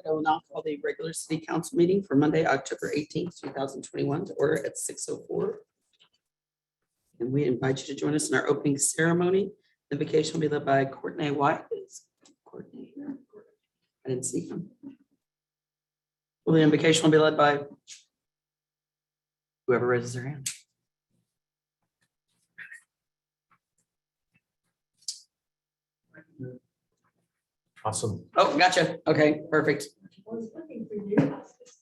I will now call the regular city council meeting for Monday, October 18th, 2021 to order at 6:04. And we invite you to join us in our opening ceremony. The invocation will be led by Courtney White. Is Courtney here? I didn't see him. Well, the invocation will be led by whoever raises their hand. Awesome. Oh, gotcha. Okay, perfect.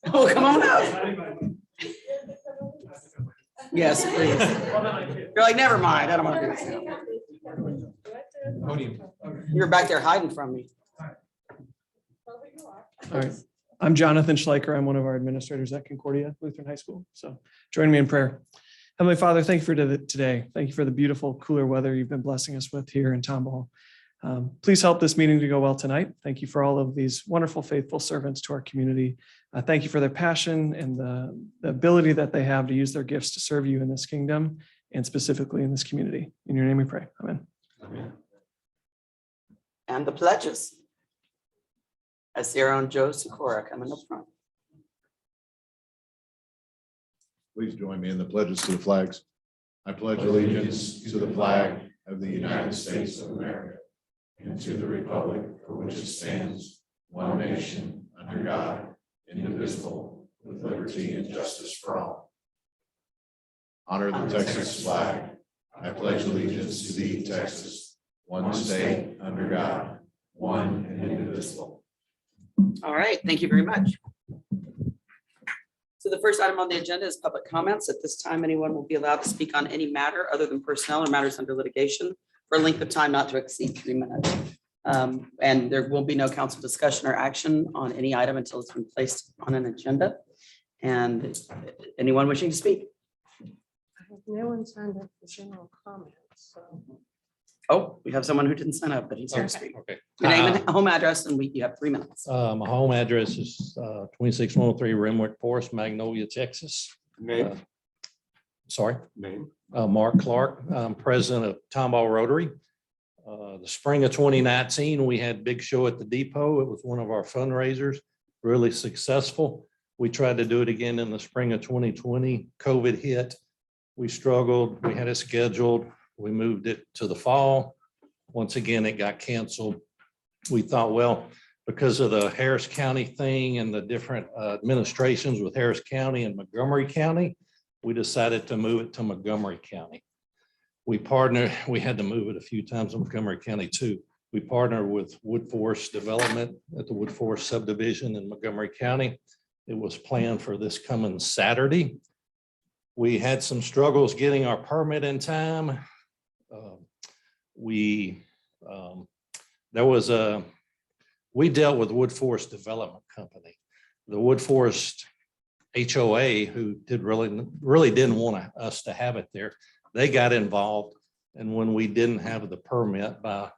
Oh, come on up. Yes, please. You're like, never mind. I don't want to do this. You're back there hiding from me. All right. I'm Jonathan Schleicher. I'm one of our administrators at Concordia Lutheran High School. So join me in prayer. Heavenly Father, thank you for today. Thank you for the beautiful, cooler weather you've been blessing us with here in Tomball. Please help this meeting to go well tonight. Thank you for all of these wonderful, faithful servants to our community. Thank you for their passion and the ability that they have to use their gifts to serve you in this kingdom and specifically in this community. In your name we pray. Amen. Amen. And the pledges. I see our own Joe Sikora coming up front. Please join me in the pledges to the flags. I pledge allegiance to the flag of the United States of America and to the republic for which it stands, one nation, under God, indivisible, with liberty and justice for all. Honor the Texas flag. I pledge allegiance to thee, Texas, one state, under God, one and indivisible. All right, thank you very much. So the first item on the agenda is public comments. At this time, anyone will be allowed to speak on any matter other than personnel or matters under litigation for a length of time not to exceed 3 minutes. And there will be no council discussion or action on any item until it's been placed on an agenda. And anyone wishing to speak? No one signed up for general comments, so. Oh, we have someone who didn't sign up, but he's here to speak. Okay. Your name and home address, and you have 3 minutes. My home address is 26103 Renwick Forest, Magnolia, Texas. Sorry. Mark Clark. I'm president of Tomball Rotary. The spring of 2019, we had a big show at the depot. It was one of our fundraisers, really successful. We tried to do it again in the spring of 2020. COVID hit. We struggled. We had it scheduled. We moved it to the fall. Once again, it got canceled. We thought, well, because of the Harris County thing and the different administrations with Harris County and Montgomery County, we decided to move it to Montgomery County. We had to move it a few times in Montgomery County too. We partnered with Woodforest Development at the Woodforest subdivision in Montgomery County. It was planned for this coming Saturday. We had some struggles getting our permit in time. We dealt with Woodforest Development Company. The Woodforest HOA, who really didn't want us to have it there, they got involved. And when we didn't have the permit by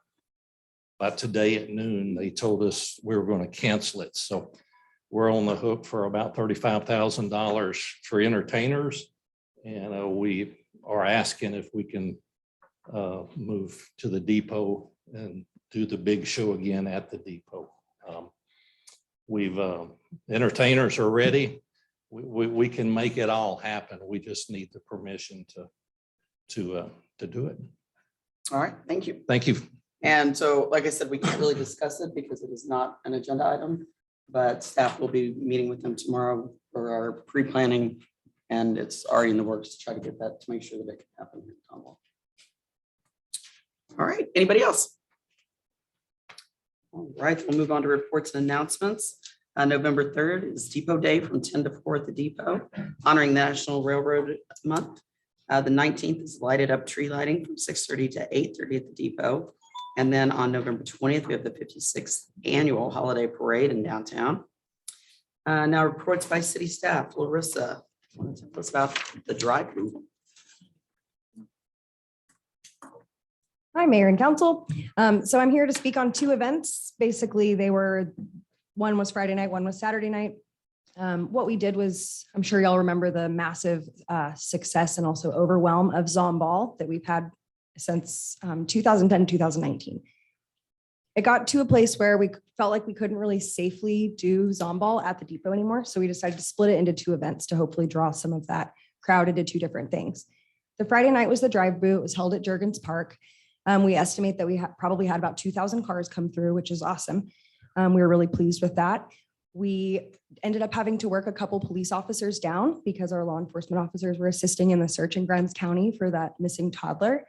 today at noon, they told us we were going to cancel it. So we're on the hook for about $35,000 for entertainers. And we are asking if we can move to the depot and do the big show again at the depot. Entertainers are ready. We can make it all happen. We just need the permission to do it. All right, thank you. Thank you. And so, like I said, we can't really discuss it because it is not an agenda item, but staff will be meeting with them tomorrow for our pre-planning. And it's already in the works to try to get that, to make sure that it can happen here in Tomball. All right, anybody else? All right, we'll move on to reports and announcements. November 3rd is Depot Day from 10 to 4 at the depot, honoring National Railroad Month. The 19th is lighted up tree lighting from 6:30 to 8:30 at the depot. And then on November 20th, we have the 56th annual holiday parade in downtown. Now reports by city staff. Larissa, want to tell us about the drive-through? Hi, Mayor and Council. So I'm here to speak on 2 events. Basically, one was Friday night, one was Saturday night. What we did was, I'm sure y'all remember the massive success and also overwhelm of Zomball that we've had since 2010, 2019. it got to a place where we felt like we couldn't really safely do Zomball at the depot anymore. So we decided to split it into 2 events to hopefully draw some of that crowd into 2 different things. The Friday night was the drive boo. It was held at Jurgens Park. We estimate that we probably had about 2,000 cars come through, which is awesome. We were really pleased with that. We ended up having to work a couple police officers down because our law enforcement officers were assisting in the search in Grimes County for that missing toddler.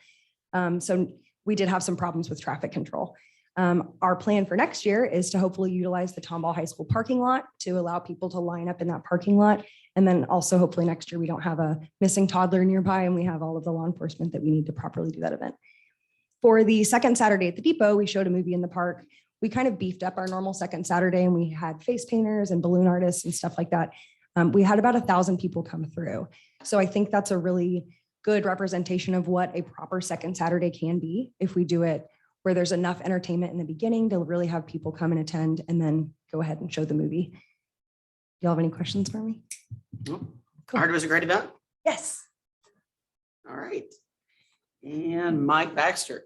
So we did have some problems with traffic control. Our plan for next year is to hopefully utilize the Tomball High School parking lot to allow people to line up in that parking lot. And then also hopefully next year we don't have a missing toddler nearby and we have all of the law enforcement that we need to properly do that event. For the second Saturday at the depot, we showed a movie in the park. We kind of beefed up our normal second Saturday and we had face painters and balloon artists and stuff like that. We had about 1,000 people come through. So I think that's a really good representation of what a proper second Saturday can be if we do it where there's enough entertainment in the beginning to really have people come and attend and then go ahead and show the movie. Do y'all have any questions for me? Cool. It was a great event. Yes. All right. And Mike Baxter,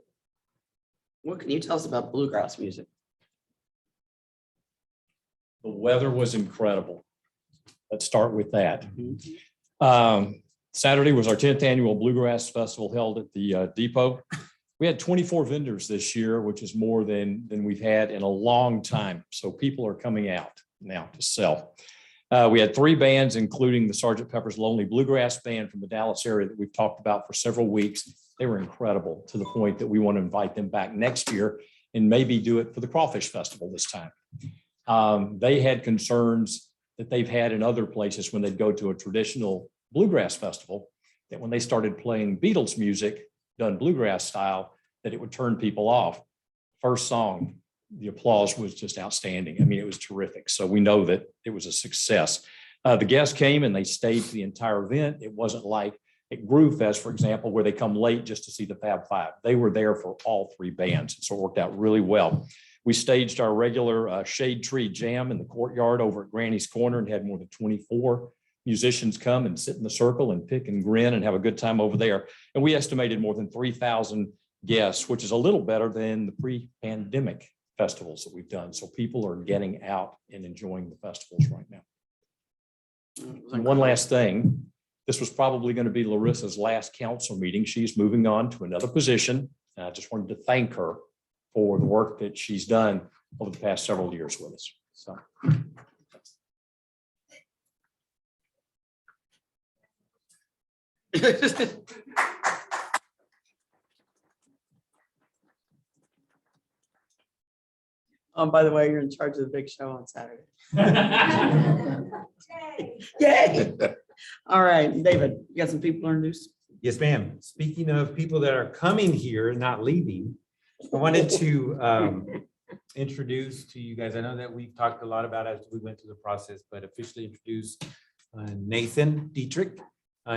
what can you tell us about bluegrass music? The weather was incredible. Let's start with that. Saturday was our 10th annual Bluegrass Festival held at the depot. We had 24 vendors this year, which is more than we've had in a long time. So people are coming out now to sell. We had 3 bands, including the Sgt. Pepper's Lonely Bluegrass Band from the Dallas area that we've talked about for several weeks. They were incredible to the point that we want to invite them back next year and maybe do it for the Crawfish Festival this time. They had concerns that they've had in other places when they'd go to a traditional bluegrass festival, that when they started playing Beatles music done bluegrass style, that it would turn people off. First song, the applause was just outstanding. I mean, it was terrific. So we know that it was a success. The guests came and they stayed for the entire event. It wasn't like at Groove Fest, for example, where they come late just to see the Fab Five. They were there for all 3 bands. So it worked out really well. We staged our regular shade tree jam in the courtyard over at Granny's Corner and had more than 24 musicians come and sit in the circle and pick and grin and have a good time over there. And we estimated more than 3,000 guests, which is a little better than the pre-pandemic festivals that we've done. So people are getting out and enjoying the festivals right now. And one last thing, this was probably going to be Larissa's last council meeting. She's moving on to another position. And I just wanted to thank her for the work that she's done over the past several years with us. So. By the way, you're in charge of the big show on Saturday. Yay. All right, David, you got some people to introduce? Yes, ma'am. Speaking of people that are coming here, not leaving, I wanted to introduce to you guys. I know that we've talked a lot about it as we went through the process, but officially introduce Nathan Dietrich.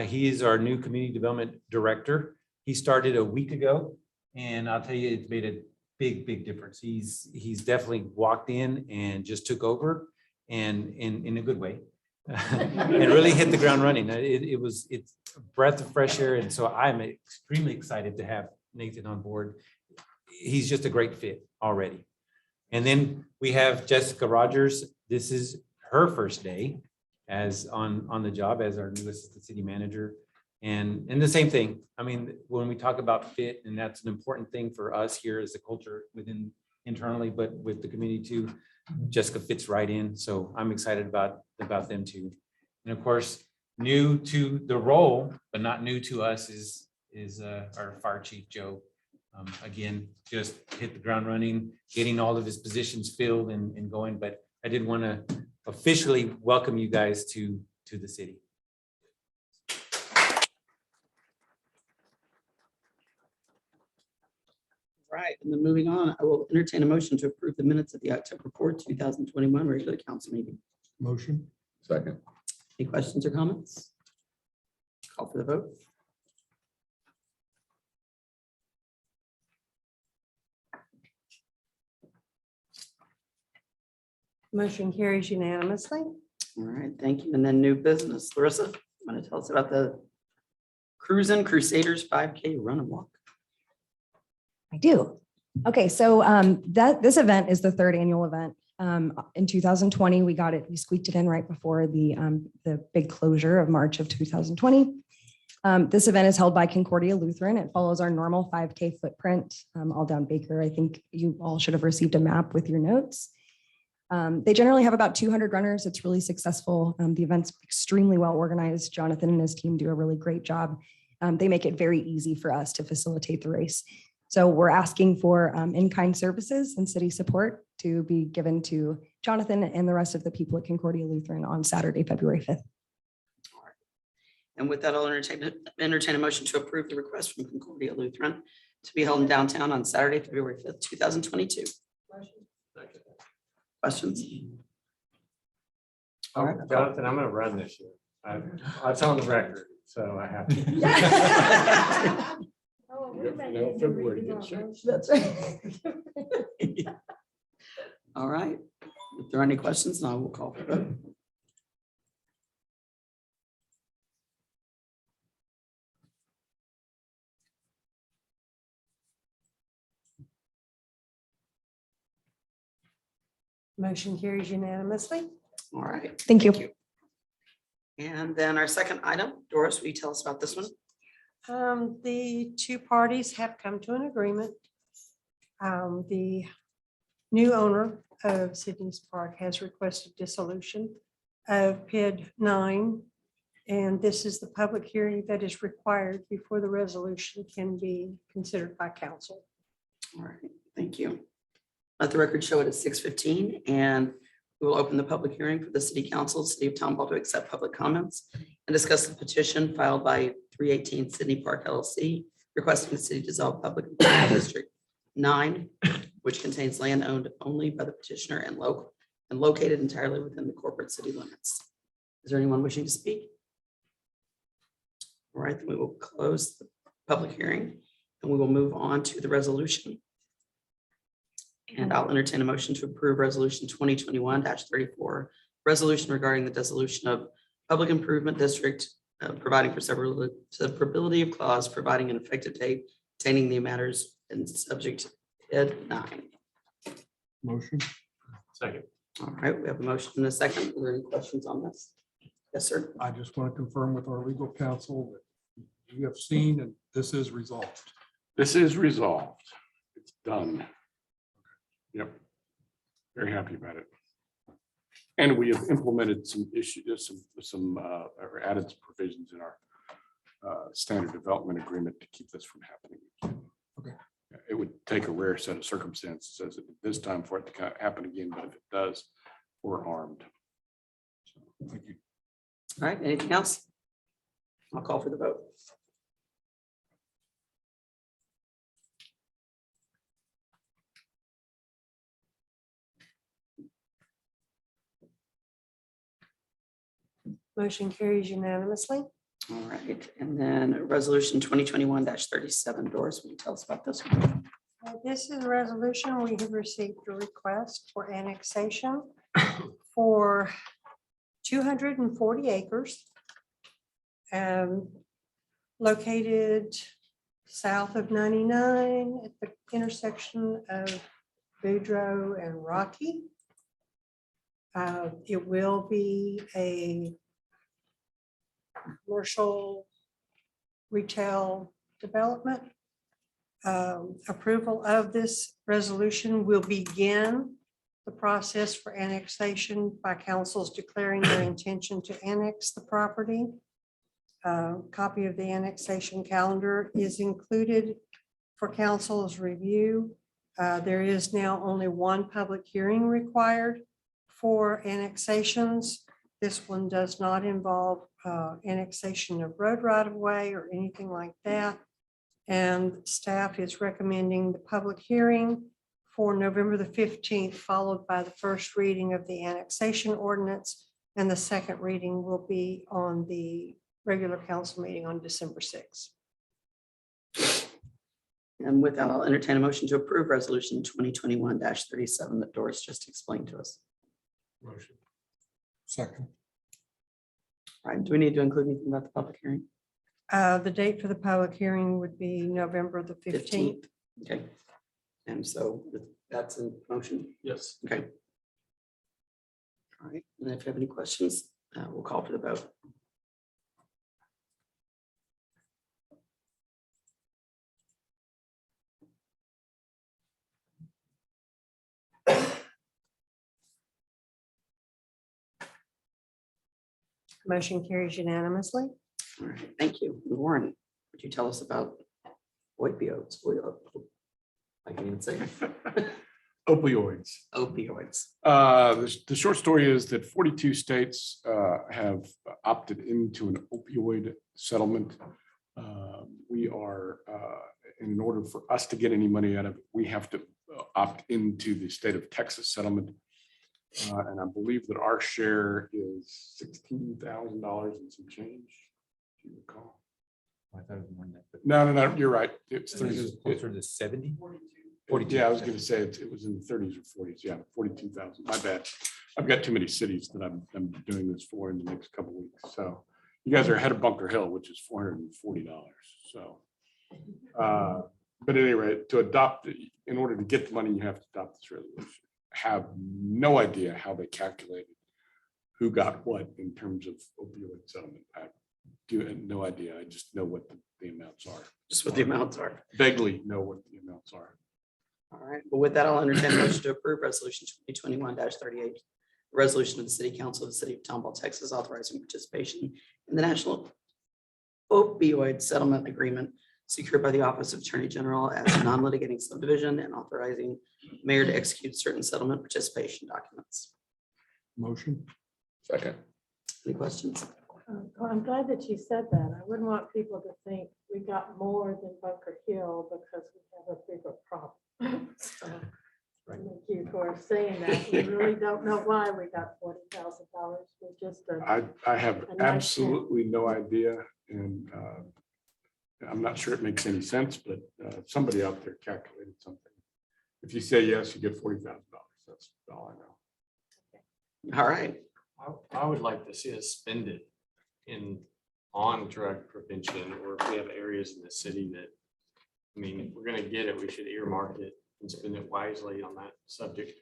He is our new community development director. He started a week ago, and I'll tell you, it's made a big difference. He's definitely walked in and just took over, and in a good way, and really hit the ground running. It's a breath of fresh air, and so I'm extremely excited to have Nathan on board. He's just a great fit already. And then we have Jessica Rogers. This is her first day as on the job as our new assistant city manager. And the same thing. I mean, when we talk about fit, and that's an important thing for us here as a culture within internally, but with the community too, Jessica fits right in. So I'm excited about them too. And of course, new to the role, but not new to us is our fire chief, Joe. Again, just hit the ground running, getting all of his positions filled and going. But I did want to officially welcome you guys to the city. Right, and then moving on, I will entertain a motion to approve the minutes of the October 4th, 2021 regular council meeting. Motion. Second. Any questions or comments? Call for the vote. Motion carries unanimously. All right, thank you. And then new business. Larissa, want to tell us about the Cruisin' Crusaders 5K run and walk? I do. Okay, so this event is the third annual event. In 2020, we squeaked it in right before the big closure of March of 2020. This event is held by Concordia Lutheran. It follows our normal 5K footprint all down Baker. I think you all should have received a map with your notes. They generally have about 200 runners. It's really successful. The event's extremely well organized. Jonathan and his team do a really great job. They make it very easy for us to facilitate the race. So we're asking for in-kind services and city support to be given to Jonathan and the rest of the people at Concordia Lutheran on Saturday, February 5th. And with that, I'll entertain a motion to approve the request from Concordia Lutheran to be held in downtown on Saturday, February 5th, 2022. Questions? All right. Jonathan, I'm gonna run this year. It's on the record, so I have to. That's right. All right. If there are any questions, I will call for vote. Motion carries unanimously. All right. Thank you. And then our second item, Doris, will you tell us about this one? The two parties have come to an agreement. The new owner of Sydney's Park has requested dissolution of PID 9. And this is the public hearing that is required before the resolution can be considered by council. All right, thank you. Let the record show it at 6:15, and we will open the public hearing for the city council, city of Tomball, to accept public comments and discuss the petition filed by 318 Sydney Park LLC requesting the city dissolve public improvement district 9, which contains land owned only by the petitioner and located entirely within the corporate city limits. Is there anyone wishing to speak? All right, then we will close the public hearing and we will move on to the resolution. And I'll entertain a motion to approve resolution 2021-34, resolution regarding the dissolution of public improvement district, providing for severability of clause, providing an effective date, obtaining the matters and subject PID 9. Motion. Second. All right, we have a motion and a second. Are there any questions on this? Yes, sir. I just want to confirm with our legal counsel that you have seen and this is resolved. This is resolved. It's done. Yep. Very happy about it. And we have implemented some issues, or added some provisions in our standard development agreement to keep this from happening. Okay. It would take a rare set of circumstances as it this time for it to happen again, but if it does, we're armed. So, Thank you. All right, anything else? I'll call for the vote. Motion carries unanimously. All right, and then resolution 2021-37, Doris, will you tell us about this one? This is a resolution. We have received a request for annexation for 240 acres. Located south of 99 at the intersection of Boudreaux and Rocky. It will be a commercial retail development. Approval of this resolution will begin the process for annexation by councils declaring their intention to annex the property. Copy of the annexation calendar is included for council's review. There is now only one public hearing required for annexations. This one does not involve annexation of road right of way or anything like that. And staff is recommending the public hearing for November the 15th, followed by the first reading of the annexation ordinance. And the second reading will be on the regular council meeting on December 6th. And with that, I'll entertain a motion to approve resolution 2021-37 that Doris just explained to us. Motion. Second. All right, do we need to include anything about the public hearing? The date for the public hearing would be November the 15th. 15th. Okay. And so that's in motion. Yes. Okay. All right, and if you have any questions, we'll call for the vote. Motion carries unanimously. All right, thank you. Warren, would you tell us about opioids? I can't even say Opioids. opioids. The short story is that 42 states have opted into an opioid settlement. We are, in order for us to get any money out of it, we have to opt into the state of Texas settlement. And I believe that our share is $16,000 and some change. Do you recall? I thought it was more than that, but No, you're right. It's I think it was 30. closer to 70. Yeah, I was gonna say it was in the 30s or 40s. Yeah, 42,000. My bad. I've got too many cities that I'm doing this for in the next couple of weeks. So you guys are ahead of Bunker Hill, which is $440. So, but at any rate, in order to get the money, you have to adopt this resolution. Have no idea how they calculated who got what in terms of opioid settlement. I do have no idea. I just know what the amounts are. Just what the amounts are. Vaguely know what the amounts are. All right, well, with that, I'll entertain a motion to approve resolution 2021-38. Resolution of the City Council of the City of Tomball, Texas, authorizing participation in the National Opioid Settlement Agreement secured by the Office of Attorney General as a non-litigating subdivision and authorizing mayor to execute certain settlement participation documents. Motion. Second. Any questions? I'm glad that you said that. I wouldn't want people to think we got more than Bunker Hill because we have a bigger problem. So, thank you for saying that. We really don't know why we got $40,000. We just. I have A nice absolutely no idea, and I'm not sure it makes any sense, but somebody out there calculated something. If you say yes, you get $40,000. That's all I know. All right, I would like to see us spend it on drug prevention, or if we have areas in the city that, I mean, if we're gonna get it, we should earmark it and spend it wisely on that subject.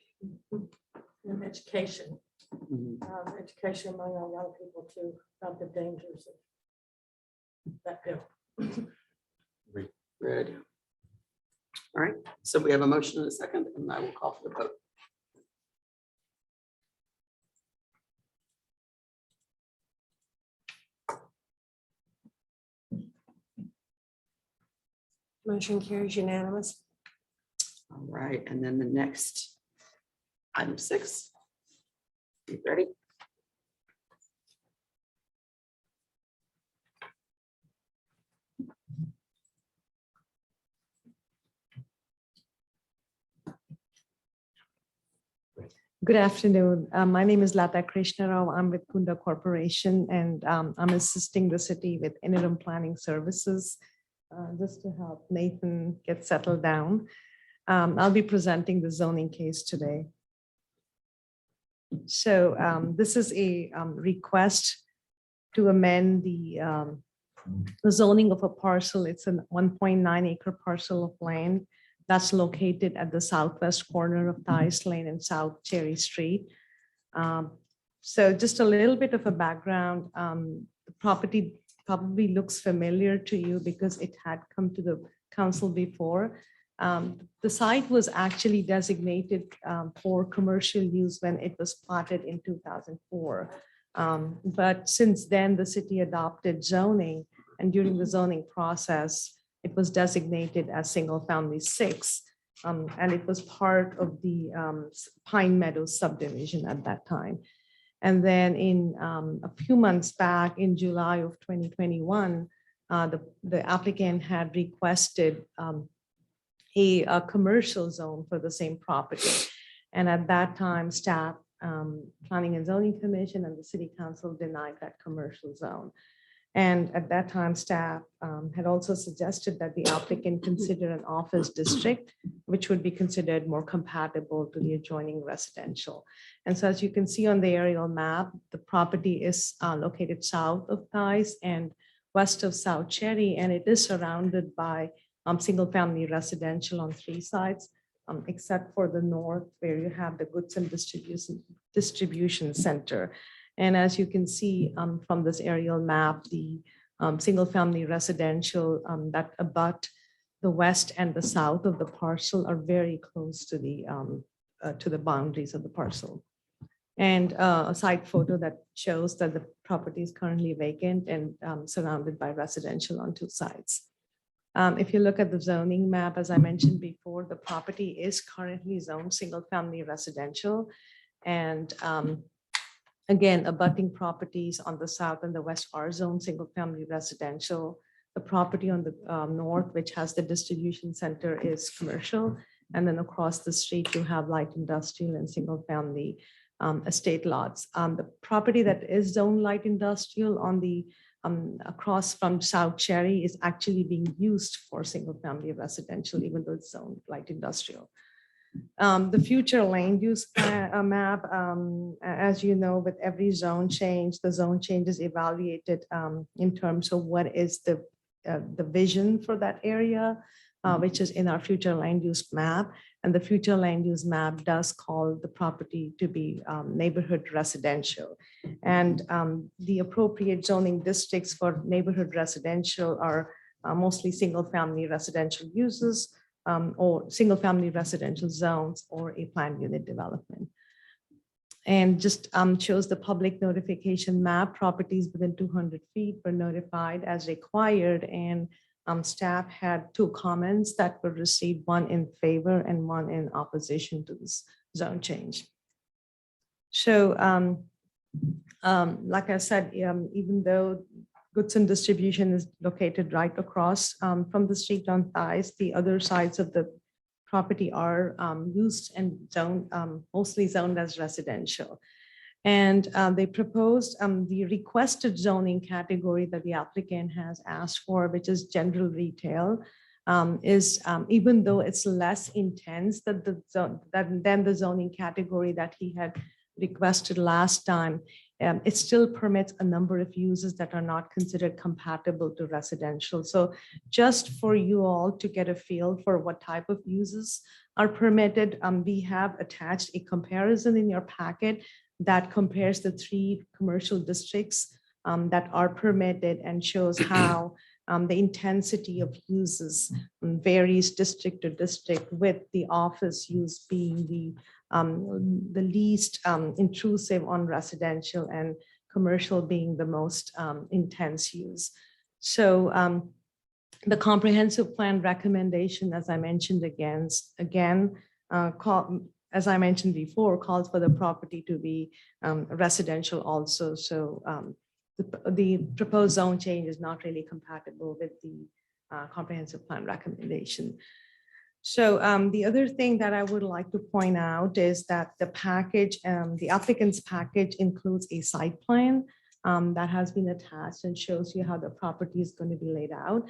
And education, Mhm. education among our young people too, about the dangers of that pill. Great idea. All right, so we have a motion and a second, and I will call for the vote. Motion carries unanimous. All right, and then the next item 6. You ready? Good afternoon. My name is Lata Krishnarao. I'm with Kunda Corporation, and I'm assisting the city with interim planning services just to help Nathan get settled down. I'll be presenting the zoning case today. So this is a request to amend the zoning of a parcel. It's a 1.9 acre parcel of land that's located at the southwest corner of Thais Lane and South Cherry Street. So just a little bit of a background. The property probably looks familiar to you because it had come to the council before. The site was actually designated for commercial use when it was platted in 2004. But since then, the city adopted zoning, and during the zoning process, it was designated as single family 6. And it was part of the Pine Meadows subdivision at that time. And then in a few months back, in July of 2021, the applicant had requested a commercial zone for the same property. And at that time, staff, Planning and Zoning Commission and the City Council denied that commercial zone. And at that time, staff had also suggested that the applicant consider an office district, which would be considered more compatible to the adjoining residential. And so as you can see on the aerial map, the property is located south of Thais and west of South Cherry, and it is surrounded by single family residential on 3 sides. except for the north where you have the goods and distribution center. And as you can see from this aerial map, the single-family residential that abut the west and the south of the parcel are very close to the boundaries of the parcel. And a side photo that shows that the property is currently vacant and surrounded by residential on two sides. If you look at the zoning map, as I mentioned before, the property is currently zoned single-family residential. And again, abutting properties on the south and the west are zoned single-family residential. The property on the north, which has the distribution center, is commercial. And then across the street, you have light industrial and single-family estate lots. The property that is zoned light industrial on the across from South Cherry is actually being used for single-family residential, even though it's zoned light industrial. The future land use map, as you know, with every zone change, the zone change is evaluated in terms of what is the vision for that area, which is in our future land use map. And the future land use map does call the property to be neighborhood residential. And the appropriate zoning districts for neighborhood residential are mostly single-family residential uses, or single-family residential zones, or a planned unit development. And just shows the public notification map. Properties within 200 feet were notified as required, and staff had 2 comments that were received, one in favor and one in opposition to this zone change. So like I said, even though goods and distribution is located right across from the street on Thighs, the other sides of the property are used and zoned, mostly zoned as residential. And they proposed the requested zoning category that the applicant has asked for, which is general retail, is even though it's less intense than the zoning category that he had requested last time, it still permits a number of uses that are not considered compatible to residential. So just for you all to get a feel for what type of uses are permitted, we have attached a comparison in your packet that compares the 3 commercial districts that are permitted and shows how the intensity of uses varies district to district, with the office use being the least intrusive on residential and commercial being the most intense use. So the comprehensive plan recommendation, as I mentioned as I mentioned before, calls for the property to be residential also. So the proposed zone change is not really compatible with the comprehensive plan recommendation. So the other thing that I would like to point out is that the package, the applicant's package includes a site plan that has been attached and shows you how the property is going to be laid out.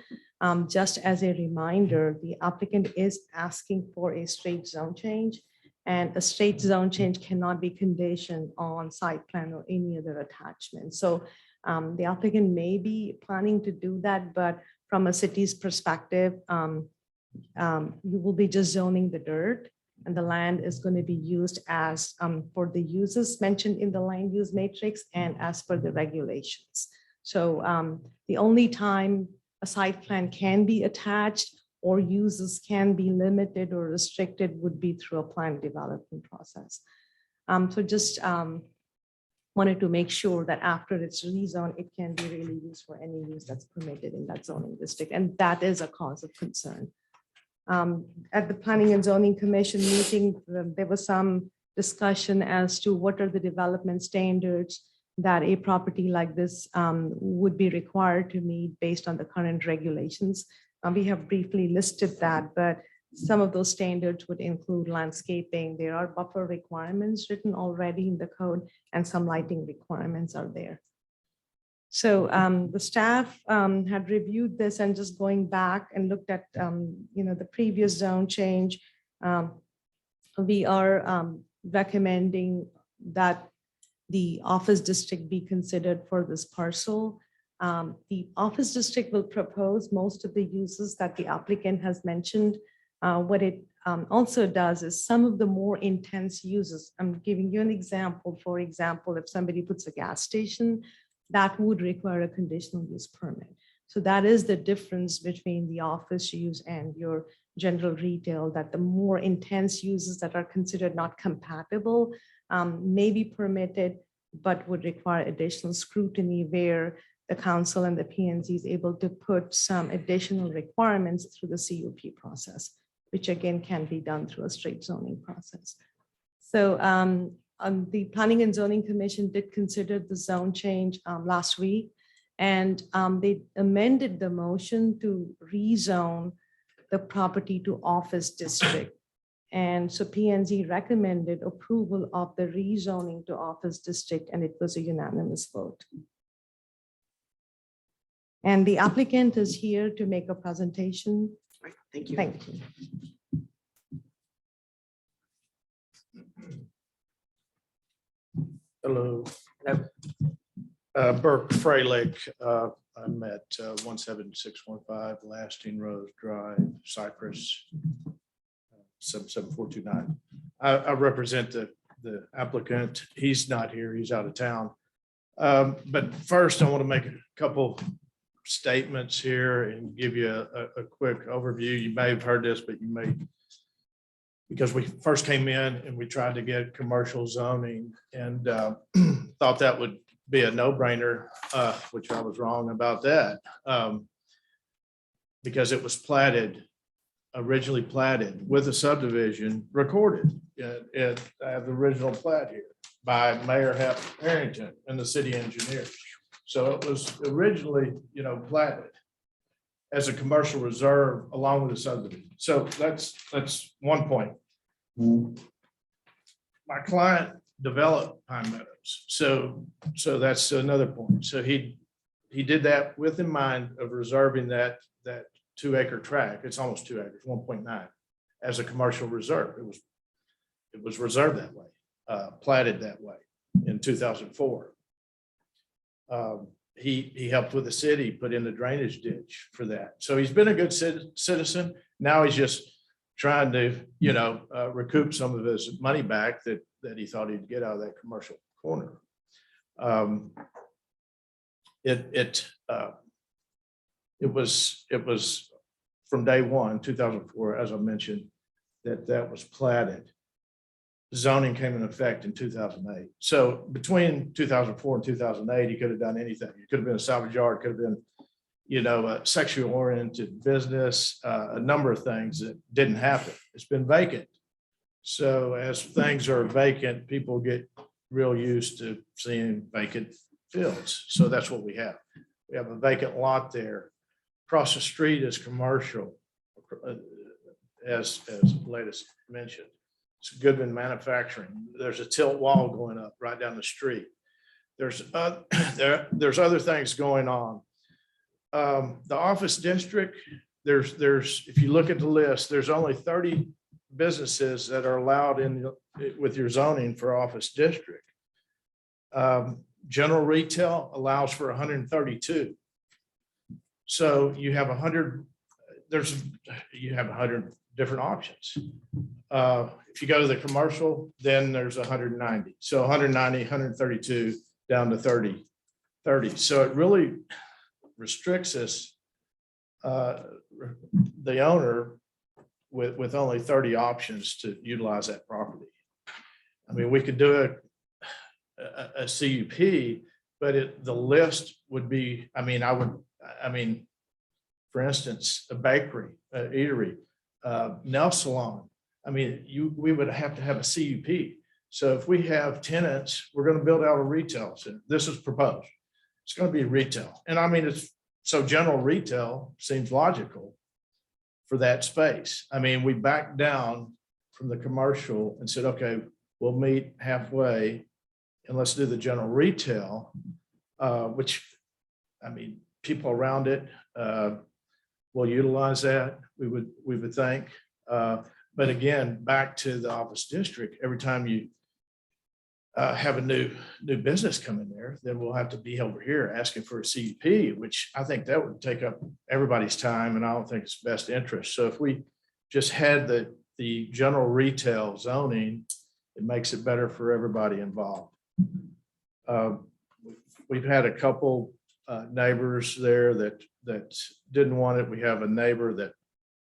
Just as a reminder, the applicant is asking for a straight zone change. And a straight zone change cannot be conditioned on site plan or any other attachment. So the applicant may be planning to do that, but from a city's perspective, you will be just zoning the dirt, and the land is going to be used as for the uses mentioned in the land use matrix and as per the regulations. So the only time a site plan can be attached or uses can be limited or restricted would be through a planned development process. So just wanted to make sure that after it's rezoned, it can be really used for any use that's permitted in that zoning district. And that is a cause of concern. At the Planning and Zoning Commission meeting, there was some discussion as to what are the development standards that a property like this would be required to meet based on the current regulations. We have briefly listed that, but some of those standards would include landscaping. There are buffer requirements written already in the code, and some lighting requirements are there. So the staff had reviewed this, and just going back and looked at the previous zone change, we are recommending that the office district be considered for this parcel. The office district will propose most of the uses that the applicant has mentioned. What it also does is some of the more intense uses. I'm giving you an example. For example, if somebody puts a gas station, that would require a conditional use permit. So that is the difference between the office use and your general retail, that the more intense uses that are considered not compatible may be permitted, but would require additional scrutiny where the council and the PNZ is able to put some additional requirements through the CUP process, which again can be done through a straight zoning process. So the Planning and Zoning Commission did consider the zone change last week, and they amended the motion to rezone the property to office district. And so PNZ recommended approval of the rezoning to office district, and it was a unanimous vote. And the applicant is here to make a presentation. Right, thank you. Thank you. Hello. Hello. Burke Freilich. I'm at 17615 Lasting Rose Drive, Cypress, 77429. I represent the applicant. He's not here. He's out of town. But first, I want to make a couple statements here and give you a quick overview. You may have heard this, but you may, because we first came in and we tried to get commercial zoning and thought that would be a no-brainer, which I was wrong about that. Because it was platted, originally platted with a subdivision recorded. I have the original plat here by Mayor Hap Harrington and the city engineer. So it was originally, platted as a commercial reserve along with the subdivision. So that's one point. My client developed Pine Meadows. So that's another point. So he did that with in mind of reserving that 2-acre tract. It's almost 2 acres, 1.9, as a commercial reserve. It was reserved that way, platted that way in 2004. He helped with the city, put in the drainage ditch for that. So he's been a good citizen. Now he's just trying to, recoup some of his money back that he thought he'd get out of that commercial corner. It was from day one, 2004, as I mentioned, that was platted. Zoning came in effect in 2008. So between 2004 and 2008, he could have done anything. It could have been a salvage yard, could have been, a sexually oriented business, a number of things that didn't happen. It's been vacant. So as things are vacant, people get real used to seeing vacant fields. So that's what we have. We have a vacant lot there. Across the street is commercial, as latest mentioned. It's Goodman Manufacturing. There's a tilt wall going up right down the street. There's other things going on. The office district, if you look at the list, there's only 30 businesses that are allowed with your zoning for office district. General retail allows for 132. So you have 100 different options. If you go to the commercial, then there's 190. So 190, 132 down to 30. So it really restricts us, the owner, with only 30 options to utilize that property. I mean, we could do a CUP, but the list would be, for instance, a bakery, an eatery, nail salon. We would have to have a CUP. So if we have tenants, we're going to build out a retail center. This is proposed. It's going to be retail. And so general retail seems logical for that space. We backed down from the commercial and said, okay, we'll meet halfway and let's do the general retail, which, people around it will utilize that, we would think. But again, back to the office district, every time you have a new business come in there, then we'll have to be over here asking for a CUP, which I think that would take up everybody's time, and I don't think it's best interest. So if we just had the the general retail zoning, it makes it better for everybody involved. We've had a couple neighbors there that didn't want it. We have a neighbor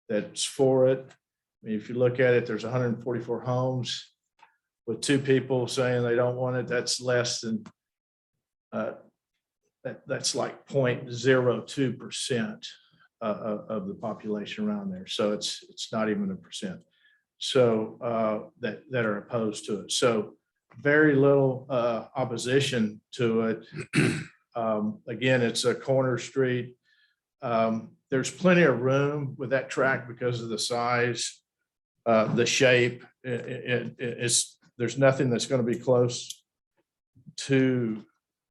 that's for it. I mean, if you look at it, there's 144 homes with two people saying they don't want it. That's less than that's like 0.02% of the population around there. So it's not even a percent. So that are opposed to it. So very little opposition to it. Again, it's a corner street. There's plenty of room with that track because of the size, the shape. There's nothing that's going to be close to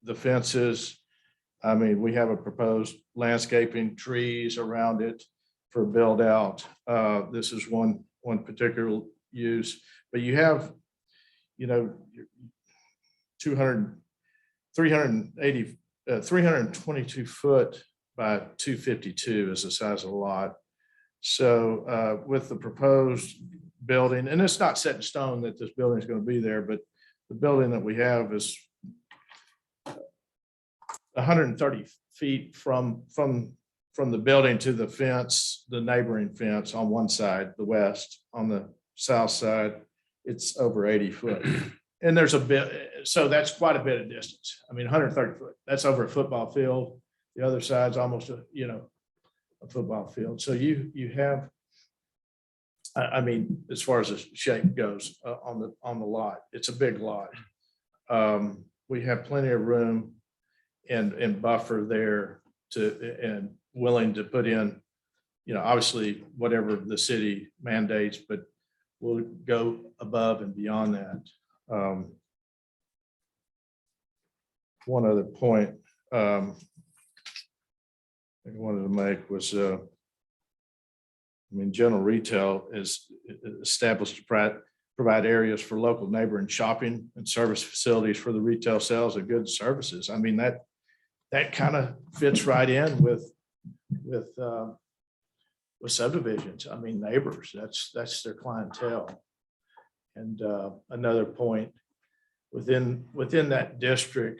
the fences. I mean, we have a proposed landscaping, trees around it for build out. This is one particular use, but you have, 322 foot by 252 is the size of the lot. So with the proposed building, and it's not set in stone that this building is going to be there, but the building that we have is 130 feet from the building to the fence, the neighboring fence on one side, the west. On the south side, it's over 80 foot. And there's a bit, so that's quite a bit of distance. I mean, 130 foot, that's over a football field. The other side's almost a football field. So you have, I mean, as far as the shape goes on the lot, it's a big lot. We have plenty of room and buffer there and willing to put in, obviously whatever the city mandates, but we'll go above and beyond that. One other point I wanted to make was, general retail is established to provide areas for local neighboring shopping and service facilities for the retail sales of goods and services. I mean, that kind of fits right in with subdivisions. I mean, neighbors, that's their clientele. And another point, within that district,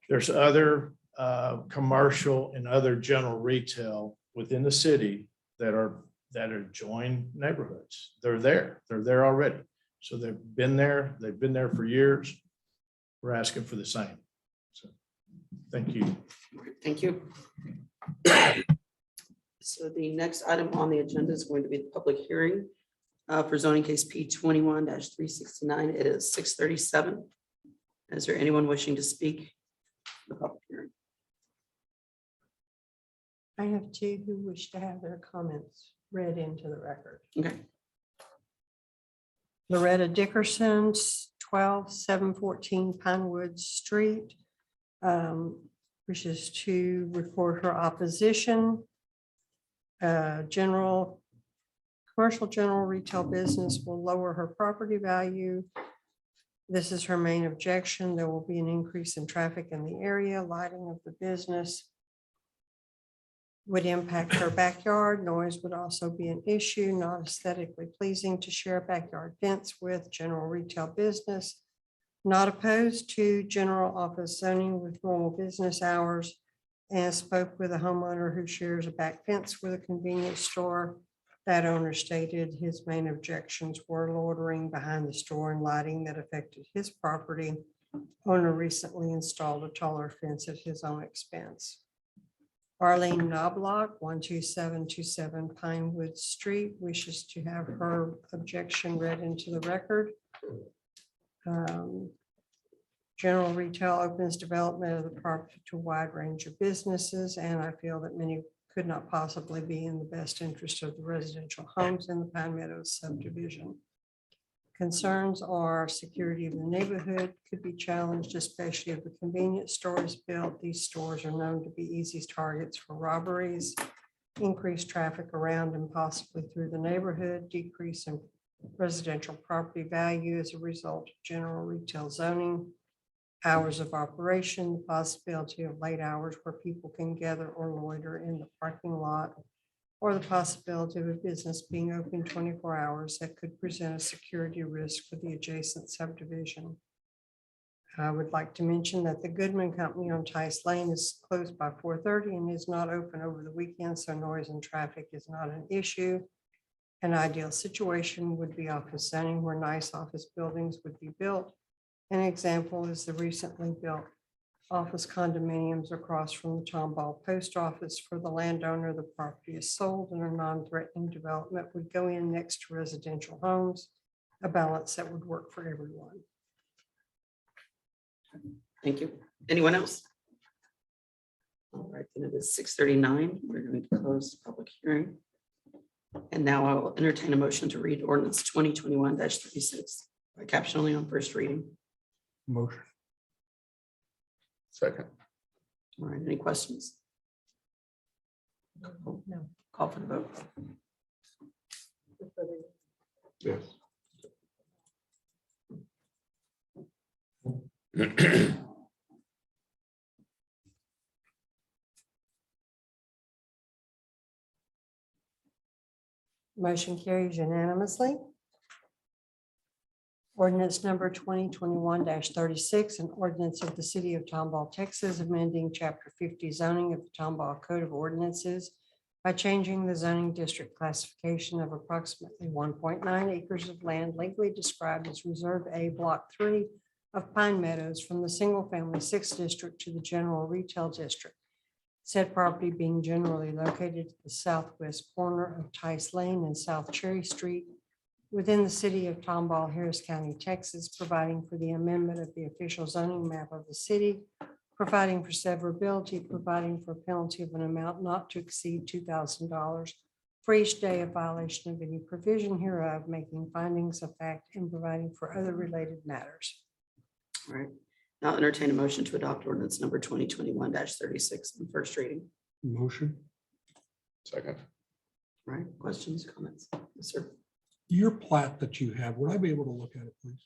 there's other commercial and other general retail within the city that are joined neighborhoods. They're there already. So they've been there for years. We're asking for the same. So thank you. Thank you. So the next item on the agenda is going to be the public hearing for zoning case P 21-369. It is 6:37. Is there anyone wishing to speak in the public hearing? I have two who wish to have their comments read into the record. Okay. Loretta Dickerson, 12-714 Pinewood Street, wishes to record her opposition. Commercial general retail business will lower her property value. This is her main objection. There will be an increase in traffic in the area. Lighting of the business would impact her backyard. Noise would also be an issue, not aesthetically pleasing to share a backyard fence with general retail business. Not opposed to general office zoning with normal business hours, and spoke with a homeowner who shares a back fence with a convenience store. That owner stated his main objections were loitering behind the store and lighting that affected his property. Owner recently installed a taller fence at his own expense. Arlene Knobloch, 12727 Pinewood Street, wishes to have her objection read into the record. General retail opens development of the property to a wide range of businesses, and I feel that many could not possibly be in the best interest of the residential homes in the Pine Meadows subdivision. Concerns are security of the neighborhood could be challenged, especially if the convenience store is built. These stores are known to be easy targets for robberies, increased traffic around and possibly through the neighborhood, decrease in residential property value as a result of general retail zoning, hours of operation, the possibility of late hours where people can gather or loiter in the parking lot, or the possibility of a business being open 24 hours that could present a security risk for the adjacent subdivision. I would like to mention that the Goodman Company on Tice Lane is closed by 4:30 and is not open over the weekend, so noise and traffic is not an issue. An ideal situation would be office zoning where nice office buildings would be built. An example is the recently built office condominiums across from the Tomball Post Office. For the landowner, the property is sold and a non-threatening development would go in next to residential homes, a balance that would work for everyone. Thank you. Anyone else? All right, then it is 6:39. We're going to close the public hearing. And now I will entertain a motion to read ordinance 2021-36 by caption only on first reading. Motion. Second. All right, any questions? No. Call for the vote. Yes. Motion carries unanimously. Ordinance number 2021-36, an ordinance of the city of Tomball, Texas, amending chapter 50 zoning of the Tomball Code of Ordinances by changing the zoning district classification of approximately 1.9 acres of land legally described as Reserve A, Block 3 of Pine Meadows from the single-family 6th district to the general retail district. Said property being generally located at the southwest corner of Tice Lane and South Cherry Street within the city of Tomball, Harris County, Texas, providing for the amendment of the official zoning map of the city, providing for severability, providing for a penalty of an amount not to exceed $2,000 for each day of violation of any provision hereof, making findings of fact and providing for other related matters. All right, now I'll entertain a motion to adopt ordinance number 2021-36 on first reading. Motion. Second. All right, questions, comments? Yes, sir. Your plat that you have, would I be able to look at it, please?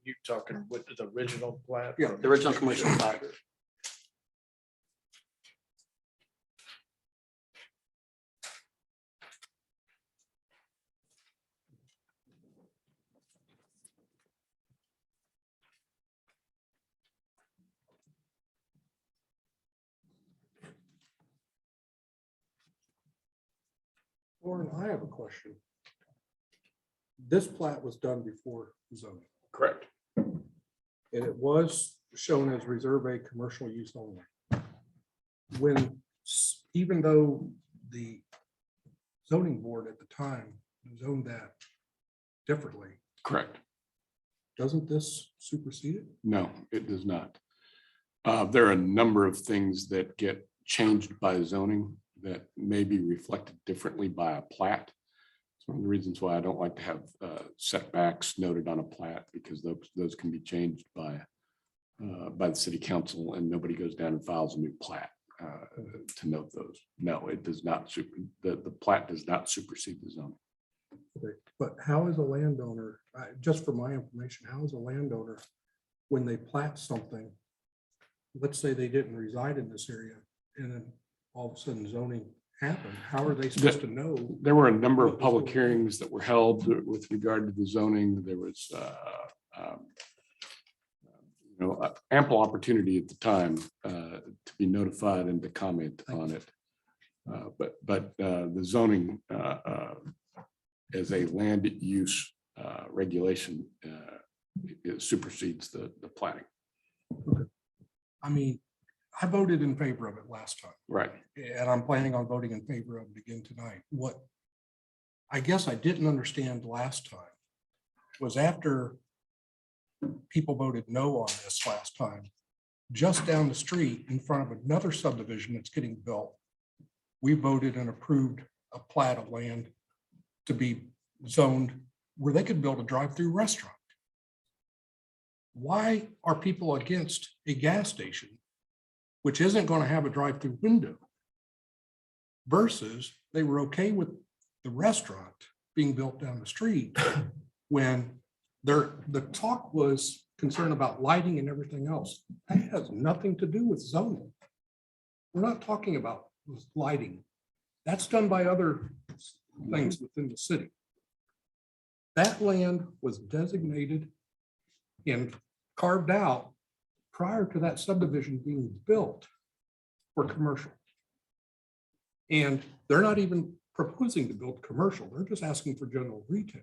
You talking with the original plat? Yeah. The original commercial plat. Warren, I have a question. This plat was done before zoning, Correct. and it was shown as Reserve A commercial use only. When, even though the zoning board at the time zoned that differently, Correct. doesn't this supersede it? No, it does not. There are a number of things that get changed by zoning that may be reflected differently by a plat. It's one of the reasons why I don't like to have setbacks noted on a plat, because those can be changed by the city council, and nobody goes down and files a new plat to note those. No, it does not. The plat does not supersede the zoning. Okay, but how is a landowner, just for my information, how is a landowner, when they plat something, let's say they didn't reside in this area, and then all of a sudden zoning happened, how are they supposed to know? There were a number of public hearings that were held with regard to the zoning. There was ample opportunity at the time to be notified and to comment on it. But the zoning as a land use regulation it supersedes the planning. I mean, I voted in favor of it last time, Right. and I'm planning on voting in favor of it again tonight. What I guess I didn't understand last time was after people voted no on this last time, just down the street in front of another subdivision that's getting built, we voted and approved a plat of land to be zoned where they could build a drive-through restaurant. Why are people against a gas station, which isn't going to have a drive-through window, versus they were okay with the restaurant being built down the street when The talk was concerned about lighting and everything else. That has nothing to do with zoning. We're not talking about lighting. That's done by other things within the city. That land was designated and carved out prior to that subdivision being built for commercial. And they're not even proposing to build commercial. They're just asking for general retail.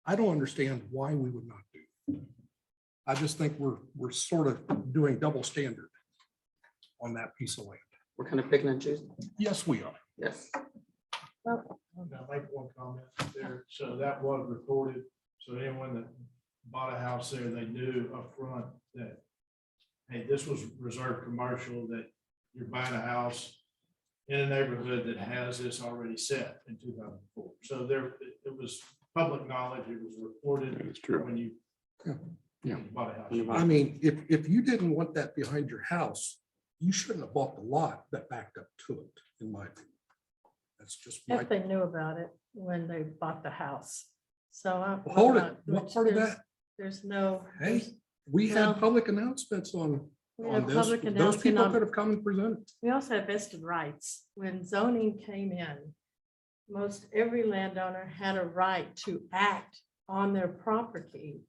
I don't understand why we would not do. I just think we're sort of doing double standard on that piece of land. We're kind of picking and choosing. Yes, we are. Yes. I'll make one comment there. So that was recorded. So anyone that bought a house there, they knew upfront that, hey, this was reserved commercial, that you're buying a house in a neighborhood that has this already set in 2004. So there, it was public knowledge. It was reported. It's true. When you Yeah. bought a house. I mean, if you didn't want that behind your house, you shouldn't have bought the lot that backed up to it, in my opinion. That's just my, If they knew about it when they bought the house. So. hold it. What part of that? There's no. Hey, we No. had public announcements on We have this. public Those announcement people on- could have come and presented. We also have vested rights. When zoning came in, most every landowner had a right to act on their property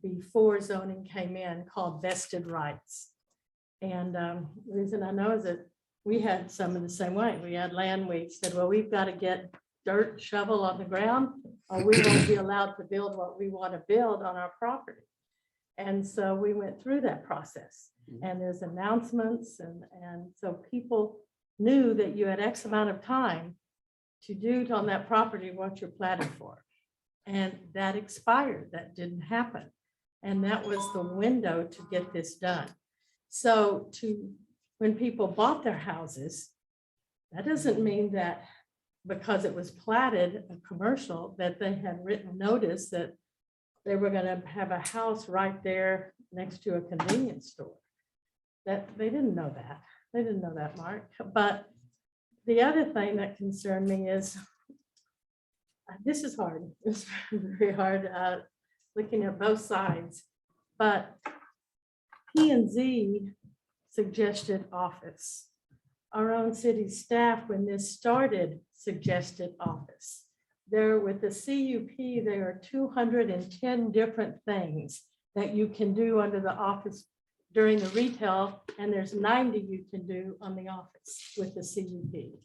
before zoning came in, called vested rights. And the reason I know is that we had some in the same way. We had land, we said, well, we've got to get dirt shovel on the ground, or we won't be allowed to build what we want to build on our property. And so we went through that process, and there's announcements, and so people knew that you had X amount of time to do on that property what you're platted for. And that expired. That didn't happen. And that was the window to get this done. So when people bought their houses, that doesn't mean that because it was platted a commercial, that they had written notice that they were going to have a house right there next to a convenience store. That they didn't know that. They didn't know that, Mark. But the other thing that concerned me is, this is hard. It's very hard looking at both sides. But P&Z suggested office. Our own city staff, when this started, suggested office. There with the CUP, there are 210 different things that you can do under the office during the retail, and there's 90 you can do on the office with the CUP.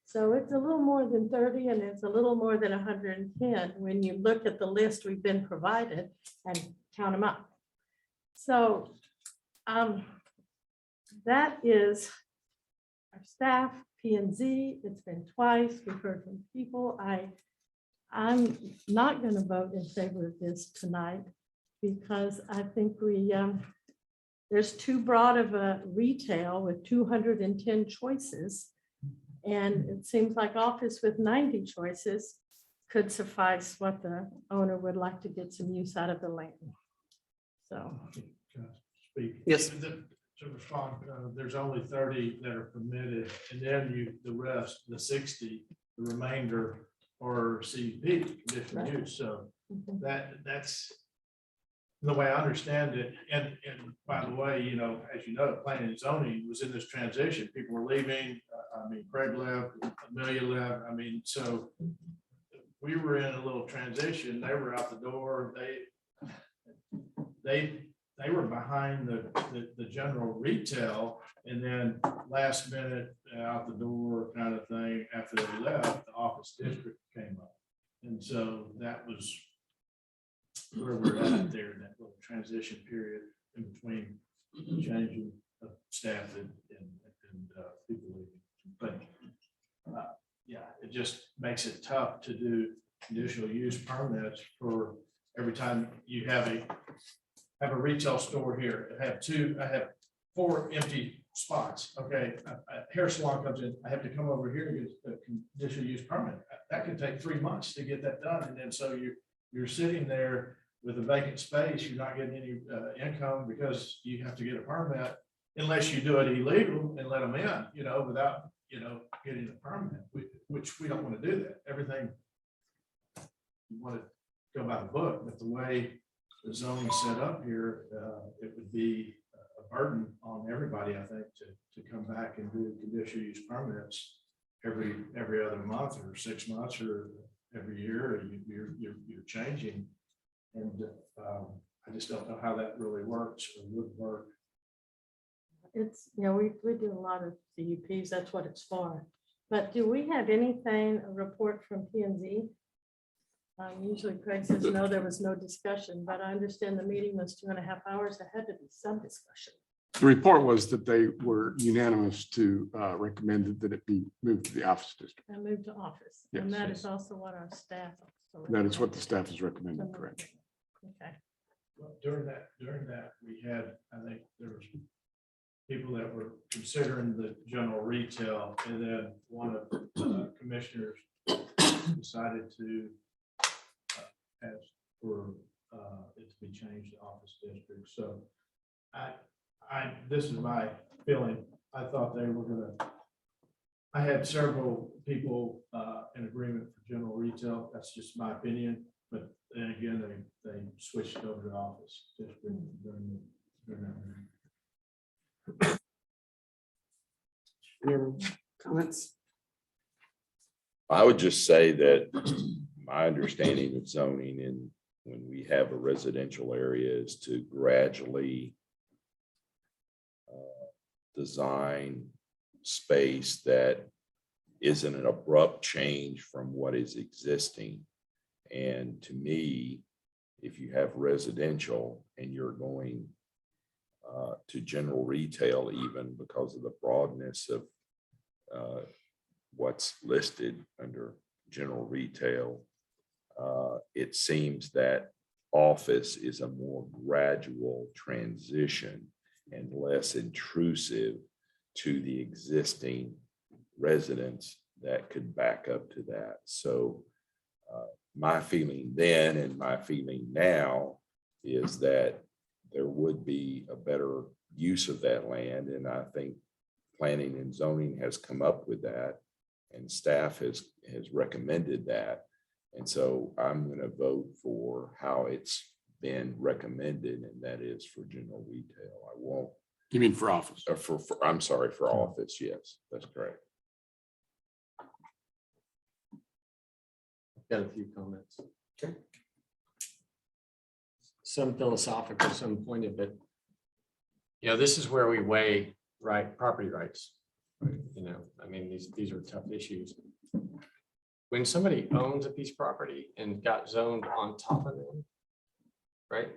So it's a little more than 30, and it's a little more than 110 when you look at the list we've been provided and count them up. So that is our staff, P&Z. It's been twice. We've heard from people. I'm not going to vote in favor of this tonight because I think there's too broad of a retail with 210 choices. And it seems like office with 90 choices could suffice what the owner would like to get some use out of the land. So. Can I speak? Yes. To respond, there's only 30 that are permitted, and then the rest, the 60, the remainder are CUP, conditional use. So that's the way I understand it. And by the way, as you know, planning and zoning was in this transition. People were leaving. Craig left, Amelia left. So we were in a little transition. They were out the door. They were behind the general retail, and then last minute out the door kind of thing. After they left, the office district came up. And so that was where we're at there in that little transition period in between changing of staff and people leaving. But yeah, it just makes it tough to do conditional use permits for every time you have a retail store here. I have 4 empty spots. Okay, a hair salon comes in. I have to come over here and get a conditional use permit. That could take 3 months to get that done. And then so you're sitting there with a vacant space. You're not getting any income because you have to get a permit unless you do it illegal and let them in, without, getting a permit, which we don't want to do that. Everything you want to go by the book, but the way the zoning set up here, it would be a burden on everybody, I think, to come back and do conditional use permits every other month or 6 months or every year. You're changing. And I just don't know how that really works or would work. It's, we do a lot of CUPs, that's what it's for. But do we have anything, a report from P and Z? Usually Craig says, no, there was no discussion, but I understand the meeting was 2.5 hours. There had to be some discussion. The report was that they were unanimous to recommend that it be moved to the office district. I moved to office, and Yes. that is also what our staff. also That is what the recommended. staff is recommending, correct? Okay. Well, during that, we had, I think there was people that were considering the general retail, and then one of the commissioners decided to ask for it to be changed to office district. So this is my feeling. I thought they were I had several people in agreement for general retail. That's just my opinion. But then again, they switched over to office district during that meeting. Any other comments? I would just say that my understanding of zoning and when we have a residential area is to gradually design space that isn't an abrupt change from what is existing. And to me, if you have residential and you're going to general retail, even because of the broadness of what's listed under general retail, it seems that office is a more gradual transition and less intrusive to the existing residents that could back up to that. So my feeling then and my feeling now is that there would be a better use of that land. And I think planning and zoning has come up with that and staff has recommended that. And so I'm going to vote for how it's been recommended, and that is for general retail. I won't. You mean for office? I'm sorry, for office. Yes, that's correct. Got a few comments. Some philosophical, some pointed, but this is where we weigh property rights. I mean, these are tough issues. When somebody owns a piece of property and got zoned on top of them, right?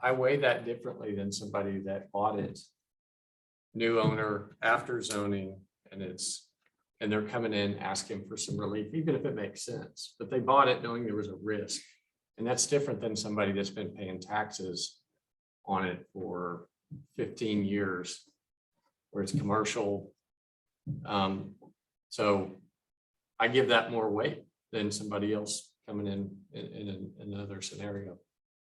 I weigh that differently than somebody that bought it, new owner after zoning, and they're coming in asking for some relief, even if it makes sense. But they bought it knowing there was a risk. And that's different than somebody that's been paying taxes on it for 15 years, where it's commercial. So I give that more weight than somebody else coming in another scenario.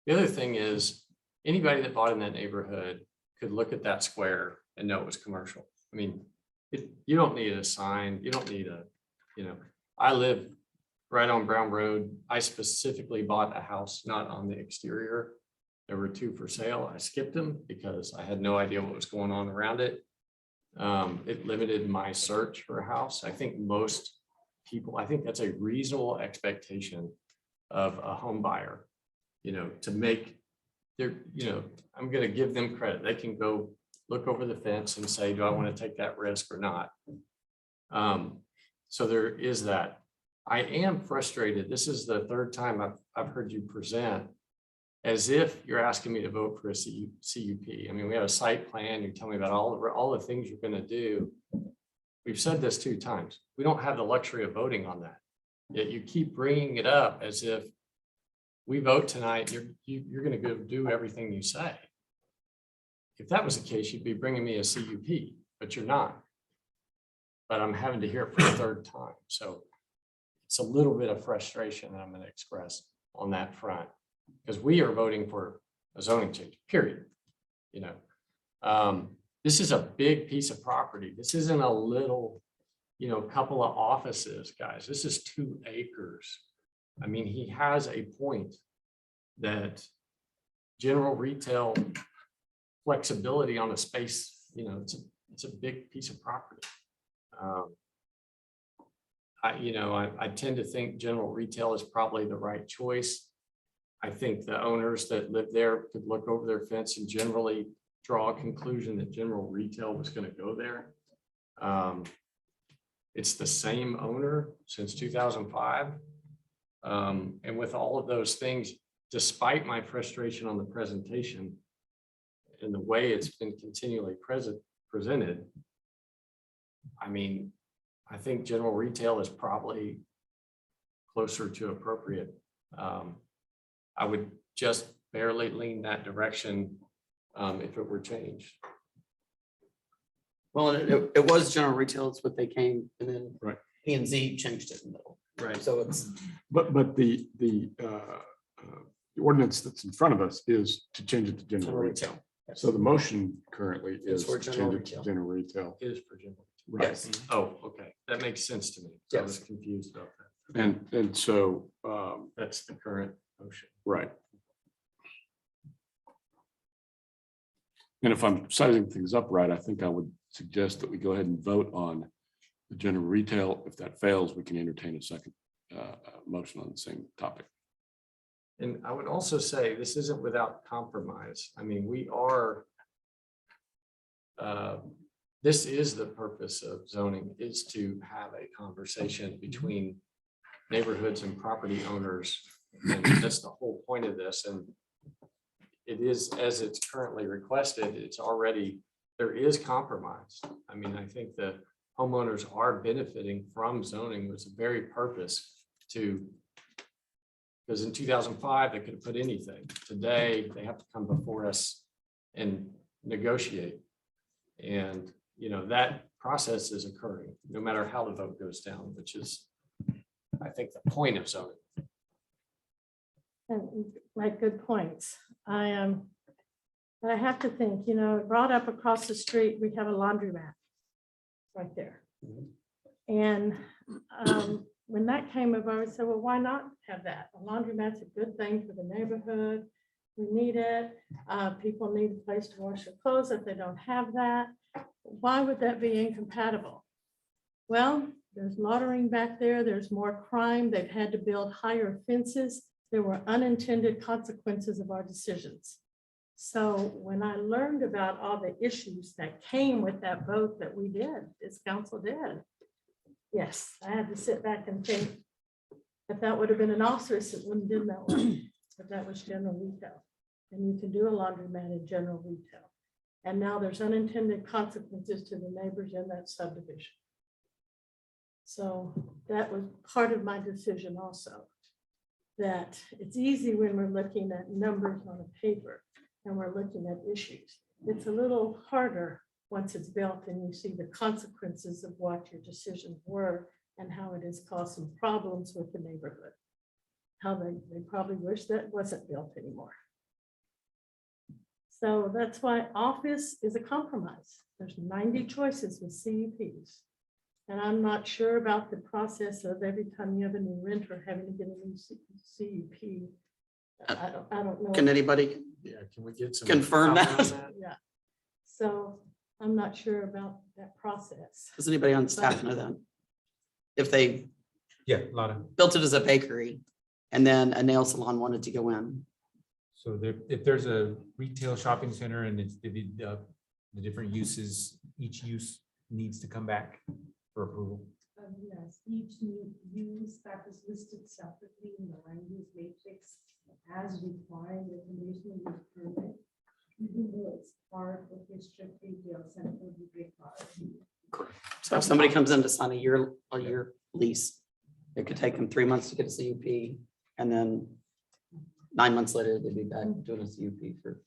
The other thing is, anybody that bought in that neighborhood could look at that square and know it was commercial. I mean, you don't need a sign, you don't need I live right on Brown Road. I specifically bought a house not on the exterior. There were 2 for sale. I skipped them because I had no idea what was going on around it. It limited my search for a house. I think most people, I think that's a reasonable expectation of a home buyer, to make their, I'm going to give them credit. They can go look over the fence and say, do I want to take that risk or not? So there is that. I am frustrated. This is the 3rd time I've heard you present as if you're asking me to vote for a CUP. I mean, we have a site plan. You tell me about all the things you're going to do. We've said this 2 times. We don't have the luxury of voting on that. Yet you keep bringing it up as if we vote tonight, you're going to go do everything you say. If that was the case, you'd be bringing me a CUP, but you're not. But I'm having to hear it for the 3rd time. So it's a little bit of frustration that I'm going to express on that front, because we are voting for a zoning change, period. This is a big piece of property. This isn't a little, couple of offices, guys. This is 2 acres. I mean, he has a point that general retail flexibility on a space, it's a big piece of property. I tend to think general retail is probably the right choice. I think the owners that live there could look over their fence and generally draw a conclusion that general retail was going to go there. It's the same owner since 2005. And with all of those things, despite my frustration on the presentation and the way it's been continually presented, I think general retail is probably closer to appropriate. I would just barely lean that direction if it were changed. Well, it was general retail, it's what they came, and then Right. P and Z changed it in the middle. Right. So it's, But the ordinance that's in front of us is to change it to general General retail. retail. So the motion currently It's is for to general change it to retail. general retail. It is for general. Right. yes, Oh, okay. That makes sense to me. I Yes. was confused about that. And so, That's the current motion. right. And if I'm sizing things up right, I think I would suggest that we go ahead and vote on the general retail. If that fails, we can entertain a second motion on the same topic. And I would also say this isn't without compromise. We are, this is the purpose of zoning, is to have a conversation between neighborhoods and property owners. And that's the whole point of this. And it is, as it's currently requested, it's already, there is compromise. I think the homeowners are benefiting from zoning with the very purpose to, because in 2005, they could have put anything. Today, they have to come before us and negotiate. And, that process is occurring, no matter how the vote goes down, which is, I think, the point of zoning. And like good points. But I have to think, brought up across the street, we have a laundromat right there. And when that came about, I said, well, why not have that? A laundromat's a good thing for the neighborhood. We need it. People need a place to wash their clothes if they don't have that. Why would that be incompatible? Well, there's loitering back there. There's more crime. They've had to build higher fences. There were unintended consequences of our decisions. So when I learned about all the issues that came with that vote that we did, this council did, yes, I had to sit back and think, if that would have been an office, it wouldn't have been that way. But that was general retail. And you can do a laundromat in general retail. And now there's unintended consequences to the neighbors in that subdivision. So that was part of my decision also. That it's easy when we're looking at numbers on a paper and we're looking at issues. It's a little harder once it's built and you see the consequences of what your decisions were and how it has caused some problems with the neighborhood. How they probably wish that wasn't built anymore. So that's why office is a compromise. There's 90 choices with CUPs. And I'm not sure about the process of every time you have a new renter having to get a new CUP. I don't know. can anybody Yeah, can we get some? confirm comment on that? Yeah. So I'm not sure about that process. Does anybody on staff know that? If they Yeah, a lot of, built it as a bakery and then a nail salon wanted to go in, so there, if there's a retail shopping center and it's divvied up, the different uses, each use needs to come back for approval. Yes, each new use that is listed separately in the land use matrix as required with conditional use permit, even though it's part of the district retail center would be required. so if somebody comes in to sign a year lease, it could take them 3 months to get a CUP, and then 9 months later, they'd be back doing a CUP for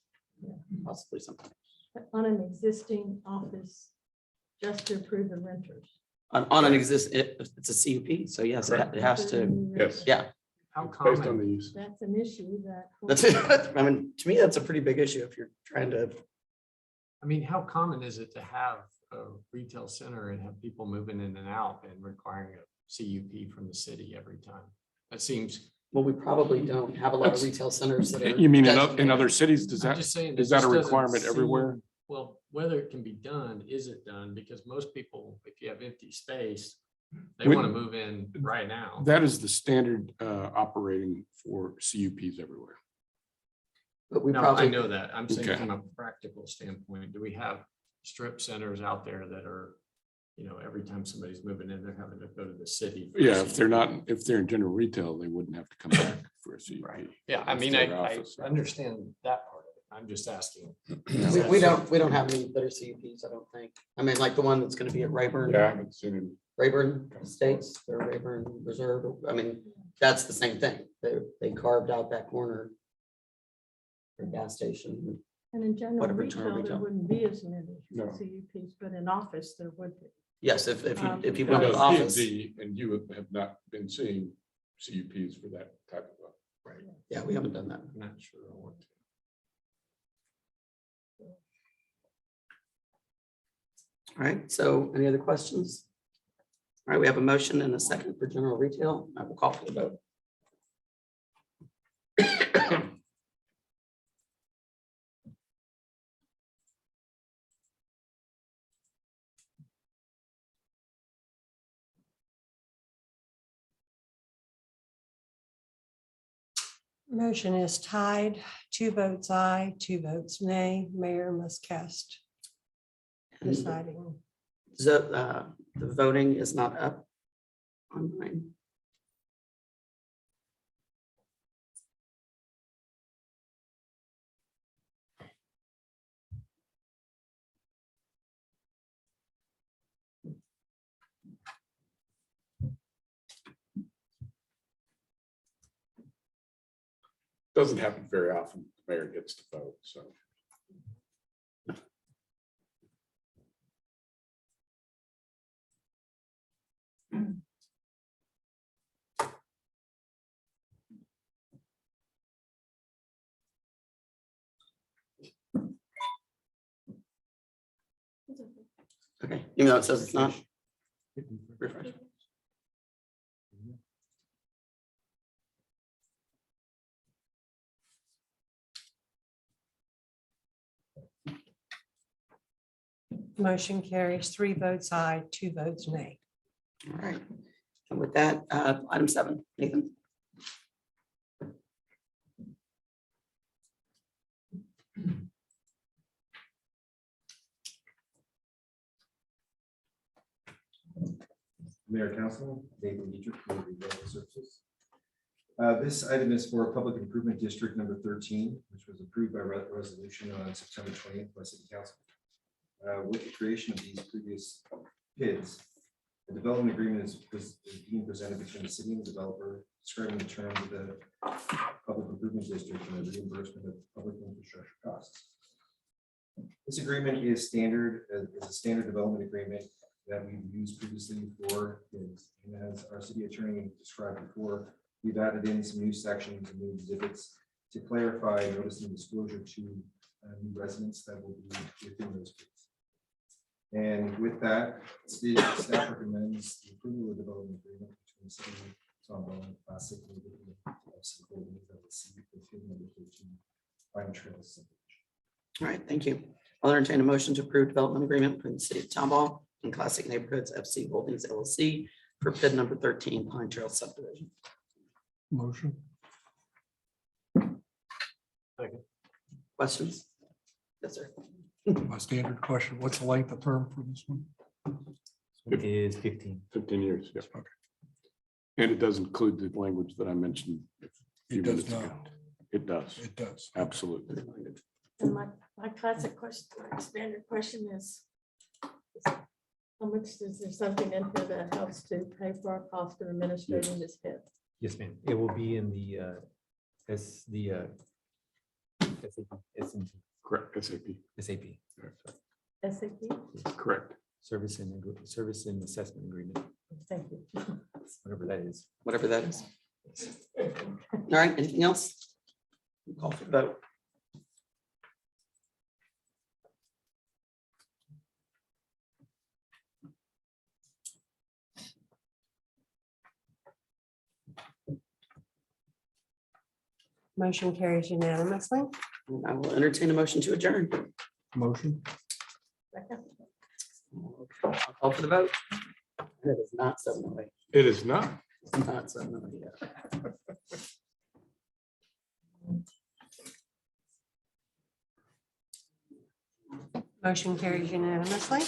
possibly something. On an existing office, just to approve the renters. On an it's a CUP, so yes, it has to, Yes. yeah, How Based on common, the use. That's an issue that. that's it. To me, that's a pretty big issue if you're trying to, how common is it to have a retail center and have people moving in and out and requiring a CUP from the city every time? That seems, Well, we probably don't have a lot of That's- retail centers that are. You mean in designated. other cities, does I'm that, just saying. is it that a just doesn't requirement everywhere? seem- Well, whether it can be done, is it done? Because most people, if you have empty space, they We- want to move in right now. That is the standard operating for CUPs everywhere. But we No, I probably, know that. I'm saying Okay. from a practical standpoint, do we have strip centers out there that are, every time somebody's moving in, they're having to go to the city? for a Yeah, if they're not, CUP? if they're in general retail, they wouldn't have to come back for a CUP. Right. Yeah, I If mean, they're in I office. understand that part of it. I'm just asking. we don't have any that are CUPs, I don't think. I mean, like the one that's gonna be at Rayburn. Yeah, I haven't seen him. Rayburn Estates or Rayburn Reserve. I mean, that's the same thing. They carved out that corner. For gas station. And in general Whatever term retail, retail. there wouldn't be as many No. CUPs, but in office, there would be. Yes, if you Well, went to no, office, P&D, and you have not been seeing CUPs for that type of. yeah, we haven't done that. I'm not sure I want to. All right, so any other questions? All right, we have a motion and a second for general retail. I will call for the vote. Motion is tied, 2 votes aye, 2 votes nay. Mayor must cast deciding. The voting is not up online. Doesn't happen very often. The mayor gets to vote, so. Okay, even though it says it's not. Refresh. Motion carries 3 votes aye, 2 votes nay. All right. And with that, item 7, Nathan. Mayor, Council, Nathan Dietrich, Community Development Services. This item is for Public Improvement District number 13, which was approved by resolution on September 20th by City Council. With the creation of these previous PIDs, the development agreement is being presented between the city and the developer, describing the terms of the Public Improvement District and the reimbursement of public infrastructure costs. This agreement is standard, is a standard development agreement that we've used previously for PIDs. And as our city attorney described before, we've added in some new sections and new exhibits to clarify notice and disclosure to new residents that will be within those PIDs. And with that, city staff recommends the approval of the development agreement between the city of Tomball and Classic Neighborhood FC Holdings LLC for PID number 13, Pine Trail subdivision. All right, thank you. I'll entertain a motion to approve development agreement between the city of Tomball and Classic Neighborhoods FC Holdings LLC for PID number 13 Pine Trail subdivision. Motion. Questions? Yes, sir. My standard question, what's the length of term for this one? Is 15. 15 years, yeah. Okay. And it does include the language that I mentioned a few It does minutes ago. not. It does, It does. absolutely. And my classic question, my standard question is, how much is there something in here that helps to pay for our cost of administrating this PID? Yes, ma'am. It will be in the, Correct, SAP, SAP. SAP? correct. Service and assessment agreement, Thank you. whatever that is. Whatever that is. All right, anything else? Call for the vote. Motion carries unanimously. I will entertain a motion to adjourn. Motion. I'll call for the vote. It is not 7:08. It is not. It's not 7:08 yet. Motion carries unanimously.